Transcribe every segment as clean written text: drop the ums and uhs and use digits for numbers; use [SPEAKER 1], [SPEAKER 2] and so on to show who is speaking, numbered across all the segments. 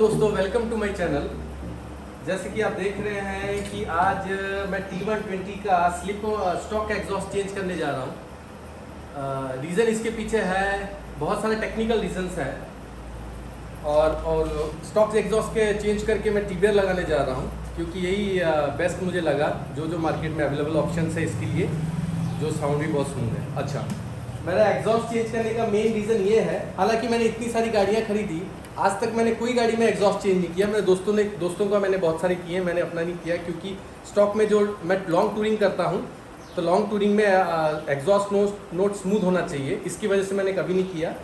[SPEAKER 1] दोस्तों, welcome to my channel. जैसे कि आप देख रहे हैं कि आज मैं T120 का स्लिप स्टॉक एग्जॉस्ट चेंज करने जा रहा हूँ। रीज़न इसके पीछे है, बहुत सारे टेक्निकल रीजंस हैं और स्टॉक एग्जॉस्ट के चेंज करके मैं टीबियर लगाने जा रहा हूँ, क्योंकि यही बेस्ट मुझे लगा। जो मार्केट में अवेलेबल ऑप्शन है इसके लिए, जो साउंड भी बहुत स्मूथ है। अच्छा, मेरा एग्जॉस्ट चेंज करने का मेन रीज़न ये है, हालांकि मैंने इतनी सारी गाड़ियाँ खरीदी, आज तक मैंने कोई गाड़ी में एग्जॉस्ट चेंज नहीं किया। मेरे दोस्तों का मैंने बहुत सारे किए, मैंने अपना नहीं किया, क्योंकि स्टॉक में जो मैं लॉन्ग टूरिंग करता हूँ, तो लॉन्ग टूरिंग में एग्जॉस्ट नोट स्मूथ होना चाहिए, इसकी वजह से मैंने कभी नहीं किया।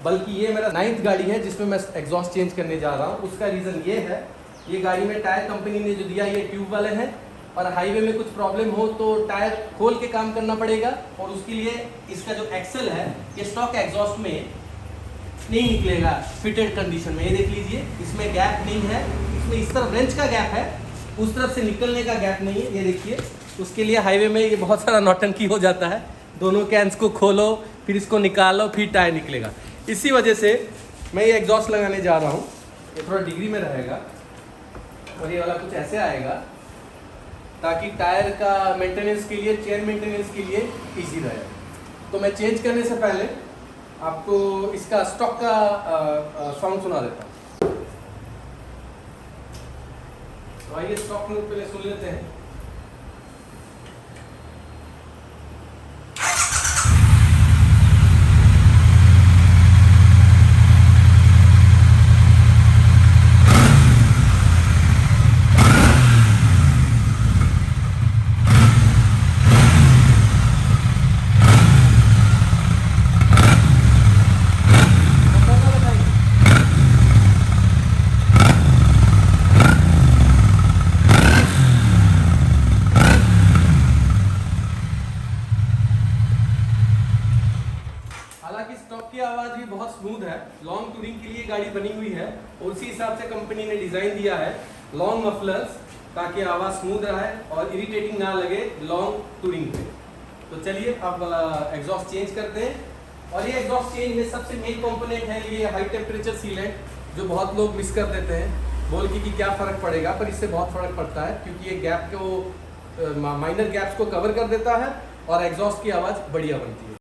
[SPEAKER 1] बल्कि ये मेरा 9th गाड़ी है जिसमें मैं एग्जॉस्ट चेंज करने जा रहा हूँ। उसका रीज़न ये है, ये गाड़ी में टायर कंपनी ने जो दिया, ये ट्यूब वाले हैं, और हाईवे में कुछ प्रॉब्लम हो तो टायर खोल के काम करना पड़ेगा, और उसके लिए इसका जो एक्सेल है ये स्टॉक एग्जॉस्ट में नहीं निकलेगा फिटेड कंडीशन में। ये देख लीजिए, इसमें गैप नहीं है, इसमें इस तरफ रेंच का गैप है, उस तरफ से निकलने का गैप नहीं है। ये देखिए, उसके लिए हाईवे में ये बहुत सारा नौटंकी हो जाता है। दोनों कैंस को खोलो, फिर इसको निकालो, फिर टायर निकलेगा। इसी वजह से मैं ये एग्जॉस्ट लगाने जा रहा हूँ। ये थोड़ा डिग्री में रहेगा और ये वाला कुछ ऐसे आएगा, ताकि टायर का मेंटेनेंस के लिए, चेन मेंटेनेंस के लिए इजी रहे। तो मैं चेंज करने से पहले आपको इसका स्टॉक का साउंड सुना देता हूँ। तो आइए स्टॉक नोट पहले सुन लेते हैं। हालांकि स्टॉक की आवाज़ भी बहुत स्मूथ है, लॉन्ग टूरिंग के लिए गाड़ी बनी हुई है, और उसी हिसाब से कंपनी ने डिज़ाइन दिया है लॉन्ग मफलर्स, ताकि आवाज़ स्मूथ रहे और इरिटेटिंग ना लगे लॉन्ग टूरिंग पे। तो चलिए अब एग्जॉस्ट चेंज करते हैं। और ये एग्जॉस्ट चेंज में सबसे मेन कंपोनेंट है ये हाई टेम्परेचर सीलेंट, जो बहुत लोग मिस कर देते हैं बोल के कि क्या फ़र्क पड़ेगा, पर इससे बहुत फ़र्क पड़ता है, क्योंकि ये गैप को, माइनर गैप्स को कवर कर देता है और एग्जॉस्ट की आवाज़ बढ़िया बनती है।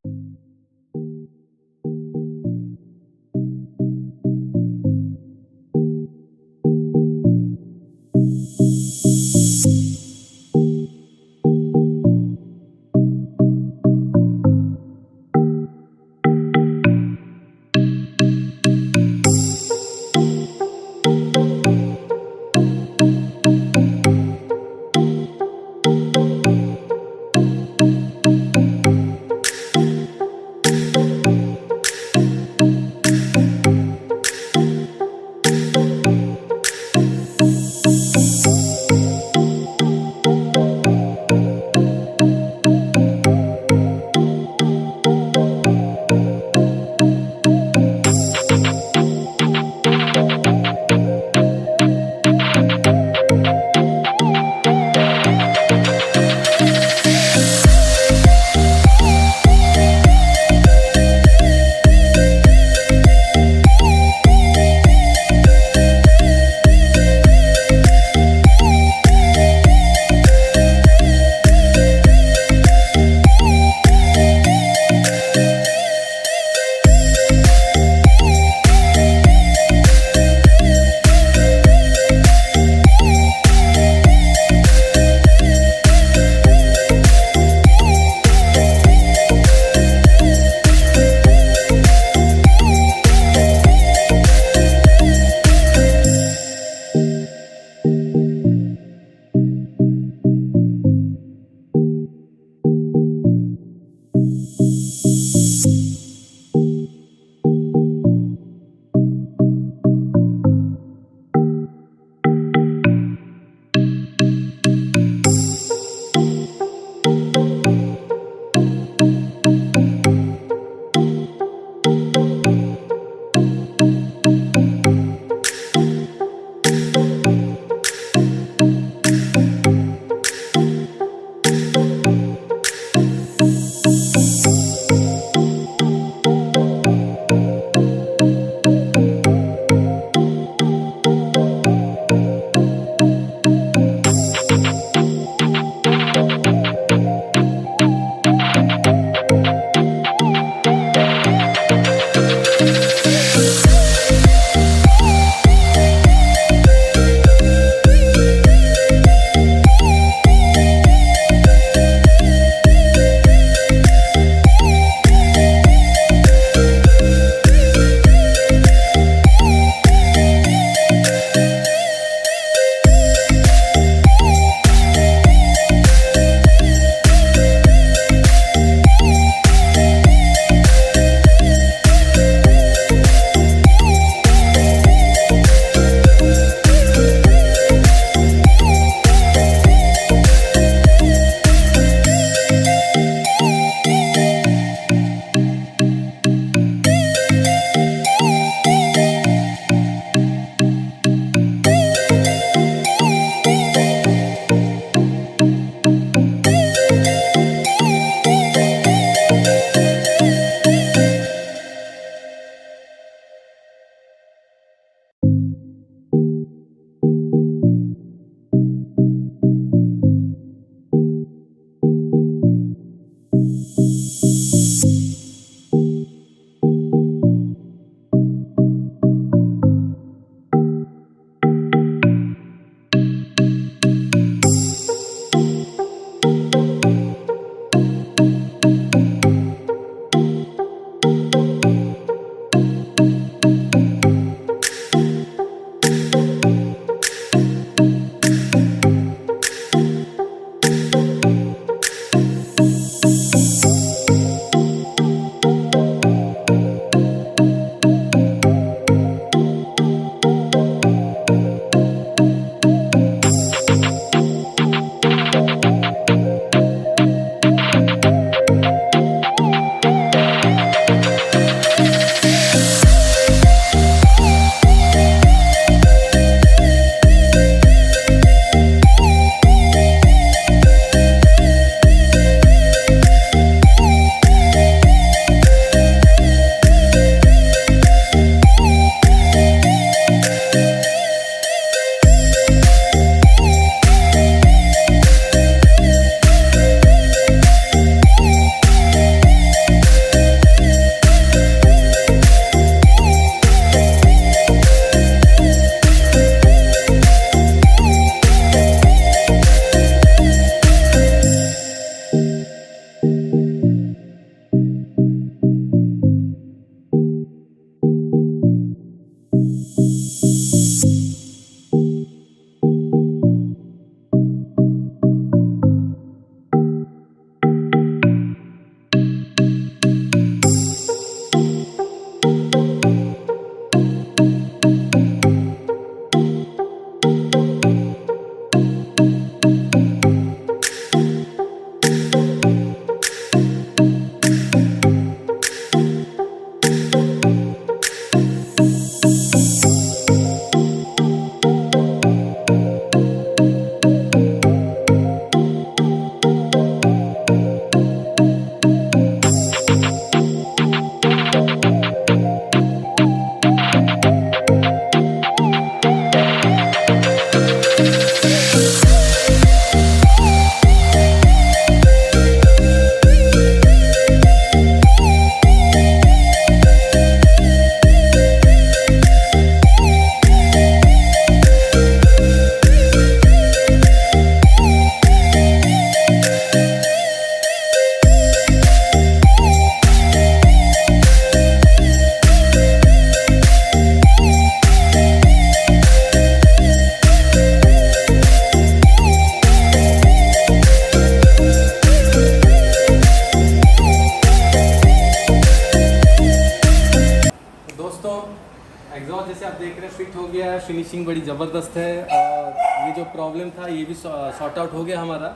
[SPEAKER 1] फिनिशिंग बड़ी ज़बरदस्त है और ये जो प्रॉब्लम था ये भी सॉर्ट आउट हो गया हमारा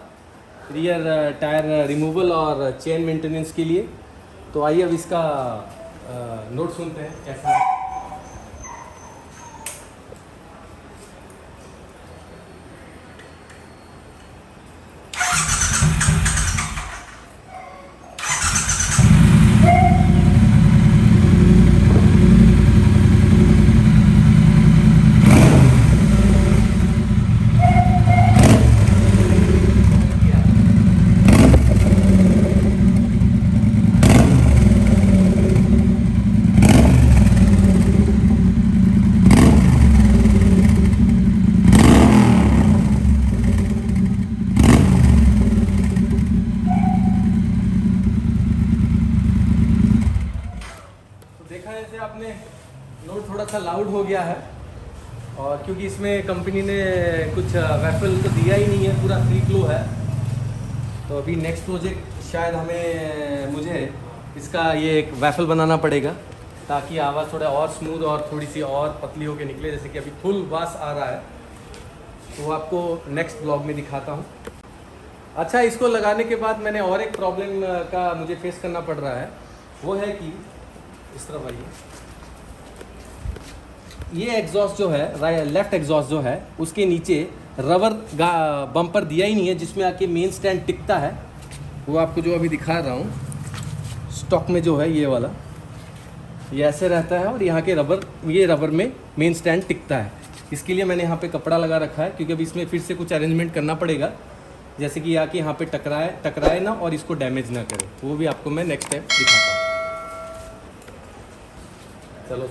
[SPEAKER 1] रियर टायर रिमूवल और चेन मेंटेनेंस के लिए। तो आइए अब इसका नोट सुनते हैं कैसा है। देखा जैसे आपने नोट थोड़ा सा लाउड हो गया है और क्योंकि इसमें कंपनी ने कुछ वैफल तो दिया ही नहीं है, पूरा फ्री फ्लो है। तो अभी नेक्स्ट प्रोजेक्ट शायद मुझे इसका ये एक वैफल बनाना पड़ेगा ताकि आवाज़ थोड़ा और स्मूथ और थोड़ी सी और पतली होकर निकले। जैसे कि अभी फुल बास आ रहा है तो वो आपको नेक्स्ट ब्लॉग में दिखाता हूँ। अच्छा, इसको लगाने के बाद मैंने और एक प्रॉब्लम का मुझे फेस करना पड़ रहा है, वो है कि इस तरफ आइए, ये एग्जॉस्ट जो है लेफ्ट एग्जॉस्ट जो है उसके नीचे रबर बम्पर दिया ही नहीं है जिसमें आके मेन स्टैंड टिकता है। वो आपको जो अभी दिखा रहा हूँ स्टॉक में जो है ये वाला, ये ऐसे रहता है और यहाँ के ये रबर में मेन स्टैंड टिकता है। इसके लिए मैंने यहाँ पे कपड़ा लगा रखा है क्योंकि अभी इसमें फिर से कुछ अरेंजमेंट करना पड़ेगा, जैसे कि आके यहाँ पे टकराए ना और इसको डैमेज ना करे। वो भी आपको मैं नेक्स्ट टाइम दिखाता हूँ। चलो।